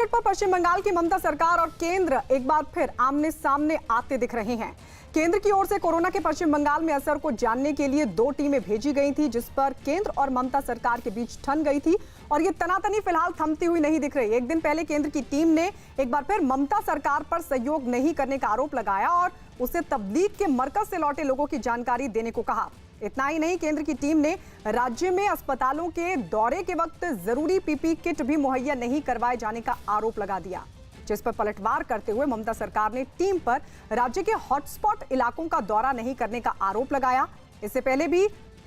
पर पश्चिम बंगाल की ममता सरकार और केंद्र एक बार फिर आमने सामने आते दिख रहे हैं। केंद्र की ओर से कोरोना के पश्चिम बंगाल में असर को जानने के लिए 2 टीमें भेजी गई थी, जिस पर केंद्र और ममता सरकार के बीच ठन गई थी और ये तनातनी फिलहाल थमती हुई नहीं दिख रही। एक दिन पहले केंद्र की टीम ने एक बार फिर ममता सरकार पर सहयोग नहीं करने का आरोप लगाया और उसे तबलीग के मरकज से लौटे लोगों की जानकारी देने को कहा। इतना ही नहीं, केंद्र की टीम ने राज्य में अस्पतालों के दौरे के वक्त जरूरी पीपी किट भी मुहैया नहीं करवाए जाने का आरोप लगा दिया, जिस पर पलटवार करते हुए ममता सरकार ने टीम पर राज्य के हॉटस्पॉट इलाकों का दौरा नहीं करने का आरोप लगाया। इससे पहले भी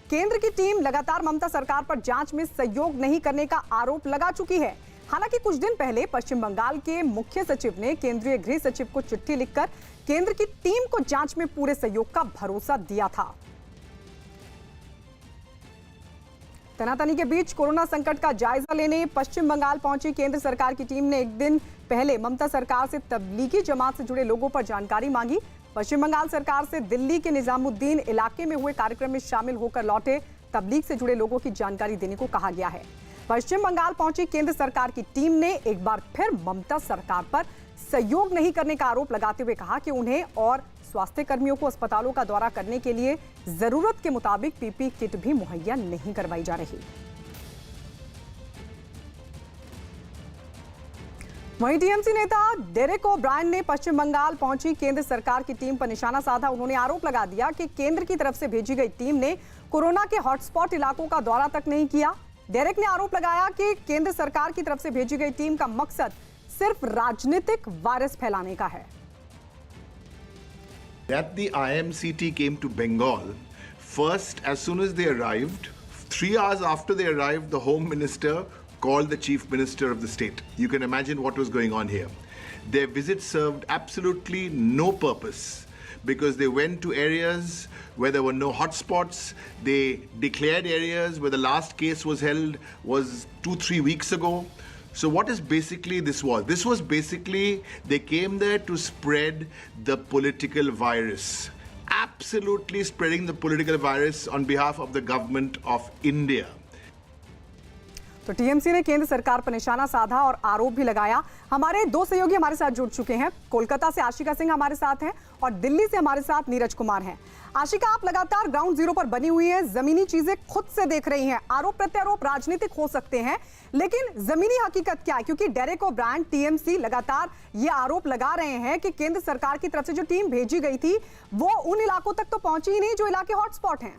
केंद्र की टीम लगातार ममता सरकार पर जांच में सहयोग नहीं करने का आरोप लगा चुकी है। हालांकि कुछ दिन पहले पश्चिम बंगाल के मुख्य सचिव ने केंद्रीय गृह सचिव को चिट्ठी लिखकर केंद्र की टीम को जांच में पूरे सहयोग का भरोसा दिया था। तनातनी के बीच कोरोना संकट का जायजा लेने पश्चिम बंगाल पहुंची केंद्र सरकार की टीम ने एक दिन पहले ममता सरकार से तबलीगी जमात से जुड़े लोगों पर जानकारी मांगी। पश्चिम बंगाल सरकार से दिल्ली के निजामुद्दीन इलाके में हुए कार्यक्रम में शामिल होकर लौटे तबलीग से जुड़े लोगों की जानकारी देने को कहा गया है। पश्चिम बंगाल पहुंची केंद्र सरकार की टीम ने एक बार फिर ममता सरकार पर सहयोग नहीं करने का आरोप लगाते हुए कहा कि उन्हें और स्वास्थ्य कर्मियों को अस्पतालों का दौरा करने के लिए जरूरत के मुताबिक पीपी किट भी मुहैया नहीं करवाई जा रही। वहीं टीएमसी नेता डेरेक ओब्रायन ने पश्चिम बंगाल पहुंची केंद्र सरकार की टीम पर निशाना साधा। उन्होंने आरोप लगा दिया कि केंद्र की तरफ से भेजी गई टीम ने कोरोना के हॉटस्पॉट इलाकों का दौरा तक नहीं किया। डेरेक ने आरोप लगाया कि केंद्र सरकार की तरफ से भेजी गई टीम का मकसद सिर्फ राजनीतिक वायरस फैलाने का है। That the IMCT came to Bengal, first as soon as they arrived, 3 hours after they arrived, the Home Minister called the Chief Minister of the state. You can imagine what was going on here. Their visit served absolutely no purpose because they went to areas where there were no hotspots. They declared areas where the last case was held was 2-3 weeks ago. So what is basically this was? This was basically they came there to spread the political virus. Absolutely spreading the political virus on behalf of the government of India. तो TMC ने केंद्र सरकार पर निशाना साधा और आरोप भी लगाया। हमारे 2 सहयोगी हमारे साथ जुड़ चुके हैं। कोलकाता से आशिका सिंह हमारे साथ हैं और दिल्ली से हमारे साथ नीरज कुमार हैं। आशिका, आप लगातार ग्राउंड जीरो पर बनी हुई हैं, जमीनी चीजें खुद से देख रही हैं। आरोप प्रत्यारोप राजनीतिक हो सकते हैं, लेकिन जमीनी हकीकत क्या है? क्योंकि डेरेक ओब्रायन, टीएमसी लगातार ये आरोप लगा रहे हैं कि केंद्र सरकार की तरफ से जो टीम भेजी गई थी वो उन इलाकों तक तो पहुंची ही नहीं जो इलाके हॉटस्पॉट हैं।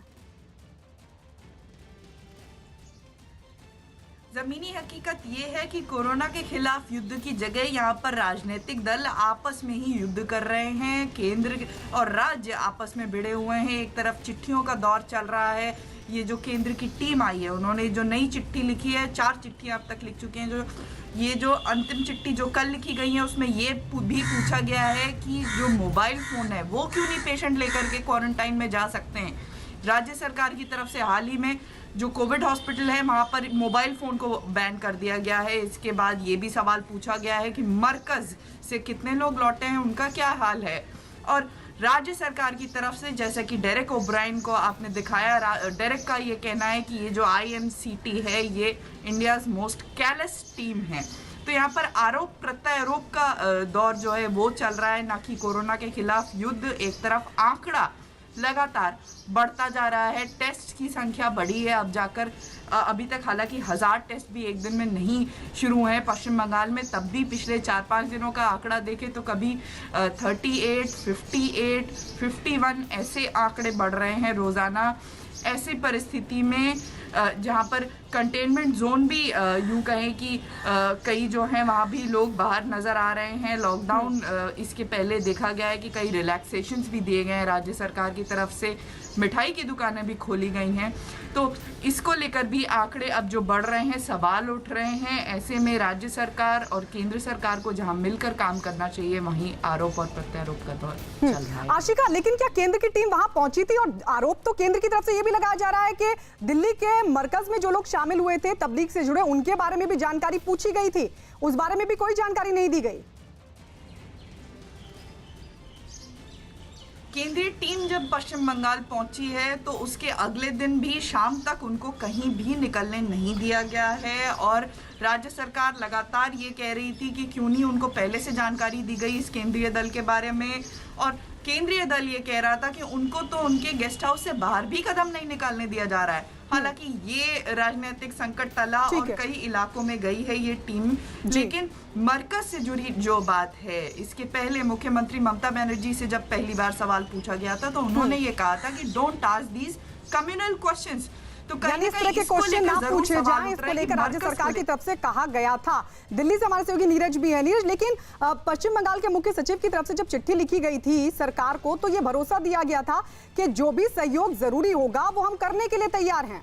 जमीनी हकीकत ये है कि कोरोना के खिलाफ युद्ध की जगह यहाँ पर राजनीतिक दल आपस में ही युद्ध कर रहे हैं। केंद्र और राज्य आपस में भिड़े हुए हैं। एक तरफ चिट्ठियों का दौर चल रहा है। ये जो केंद्र की टीम आई है, उन्होंने जो नई चिट्ठी लिखी है, 4 चिट्ठियाँ अब तक लिख चुके हैं। जो अंतिम चिट्ठी जो कल लिखी गई है उसमें ये भी पूछा गया है कि जो मोबाइल फोन है वो क्यों नहीं पेशेंट लेकर के क्वारंटाइन में जा सकते हैं। राज्य सरकार की तरफ से हाल ही में जो कोविड हॉस्पिटल है वहाँ पर मोबाइल फ़ोन को बैन कर दिया गया है। इसके बाद ये भी सवाल पूछा गया है कि मरकज़ से कितने लोग लौटे हैं, उनका क्या हाल है। और राज्य सरकार की तरफ से, जैसा कि डेरेक ओब्रायन को आपने दिखाया, डेरेक का ये कहना है कि ये जो IMCT है ये इंडियाज़ मोस्ट केयरलेस टीम है। तो यहाँ पर आरोप प्रत्यारोप का दौर जो है वो चल रहा है, ना कि कोरोना के खिलाफ युद्ध। एक तरफ आंकड़ा लगातार बढ़ता जा रहा है, टेस्ट की संख्या बढ़ी है अब जाकर। अभी तक हालांकि 1000 टेस्ट भी एक दिन में नहीं शुरू हैं पश्चिम बंगाल में। तब भी पिछले 4-5 दिनों का आंकड़ा देखें तो कभी 38, 58, 51 ऐसे आंकड़े बढ़ रहे हैं रोज़ाना। ऐसी परिस्थिति में जहाँ पर कंटेनमेंट जोन भी यूँ कहें कि कई जो हैं वहाँ भी लोग बाहर नज़र आ रहे हैं। लॉकडाउन इसके पहले देखा गया है कि कई रिलैक्सेशंस भी दिए गए हैं राज्य सरकार की तरफ से। मिठाई की दुकानें भी खोली गई हैं। तो इसको लेकर भी आंकड़े अब जो बढ़ रहे हैं, सवाल उठ रहे हैं। ऐसे में राज्य सरकार और केंद्र सरकार को जहां मिलकर काम करना चाहिए, वहीं आरोप और प्रत्यारोप का दौर चल रहा है। आशिका, लेकिन क्या केंद्र की टीम वहां पहुंची थी? और आरोप तो केंद्र की तरफ से ये भी लगाया जा रहा है कि दिल्ली के मरकज में जो लोग शामिल हुए थे तबलीग से जुड़े, उनके बारे में भी जानकारी पूछी गई थी, उस बारे में भी कोई जानकारी नहीं दी गई। केंद्रीय टीम जब पश्चिम बंगाल पहुंची है तो उसके अगले दिन भी शाम तक उनको कहीं भी निकलने नहीं दिया गया है और राज्य सरकार लगातार ये कह रही थी कि क्यों नहीं उनको पहले से जानकारी दी गई इस केंद्रीय दल के बारे में। और केंद्रीय दल ये कह रहा था कि उनको तो उनके गेस्ट हाउस से बाहर भी कदम नहीं निकालने दिया जा रहा है। हालांकि ये राजनीतिक संकट टला और कई इलाकों में गई है ये टीम, लेकिन मरकज से जुड़ी जो बात है, इसके पहले मुख्यमंत्री ममता बनर्जी से जब पहली बार सवाल पूछा गया था तो उन्होंने ये कहा था कि don't ask these communal questions. तो यानी इस तरह के क्वेश्चन ना पूछे जाएं, इसको लेकर राज्य सरकार की तरफ से कहा गया था। दिल्ली से हमारे सहयोगी नीरज भी है। नीरज, लेकिन पश्चिम बंगाल के मुख्य सचिव की तरफ से जब चिट्ठी लिखी गई थी सरकार को तो ये भरोसा दिया गया था कि जो भी सहयोग जरूरी होगा वो हम करने के लिए तैयार हैं।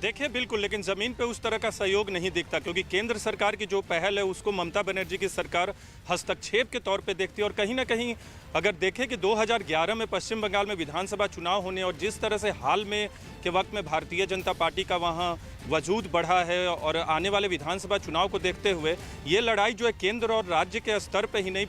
देखिए बिल्कुल, लेकिन ज़मीन पे उस तरह का सहयोग नहीं दिखता क्योंकि केंद्र सरकार की जो पहल है उसको ममता बनर्जी की सरकार हस्तक्षेप के तौर पे देखती है। और कहीं ना कहीं अगर देखें कि 2011 में पश्चिम बंगाल में विधानसभा चुनाव होने और जिस तरह से हाल में के वक्त में भारतीय जनता पार्टी का वहाँ वजूद बढ़ा है और आने वाले विधानसभा चुनाव को देखते हुए ये लड़ाई जो है केंद्र और राज्य के स्तर पे ही नहीं,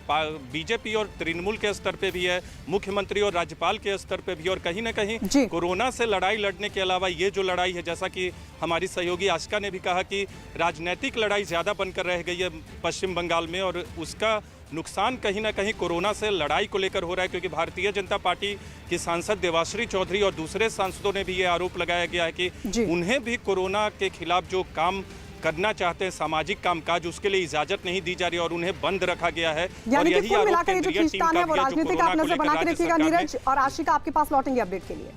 बीजेपी और तृणमूल के स्तर पे भी है, मुख्यमंत्री और राज्यपाल के स्तर पे भी। और कहीं ना कहीं कोरोना से लड़ाई लड़ने के अलावा ये जो लड़ाई है, जैसा कि हमारी सहयोगी आशिका ने भी कहा कि राजनीतिक लड़ाई ज़्यादा बनकर रह गई है पश्चिम बंगाल में और उसका नुकसान कहीं ना कहीं कोरोना से लड़ाई को लेकर हो रहा है क्योंकि भारतीय जनता पार्टी की सांसद देवाश्री चौधरी और दूसरे सांसदों ने भी ये आरोप लगाया गया है कि उन्हें भी कोरोना के खिलाफ जो काम करना चाहते हैं, सामाजिक कामकाज, उसके लिए इजाजत नहीं दी जा रही और उन्हें बंद रखा गया है। और यही आरोप केंद्रीय टीम का भी है जो कोरोना को लेकर राज्य सरकार में। नीरज और आशिका आपके पास लौटेंगे अपडेट के लिए।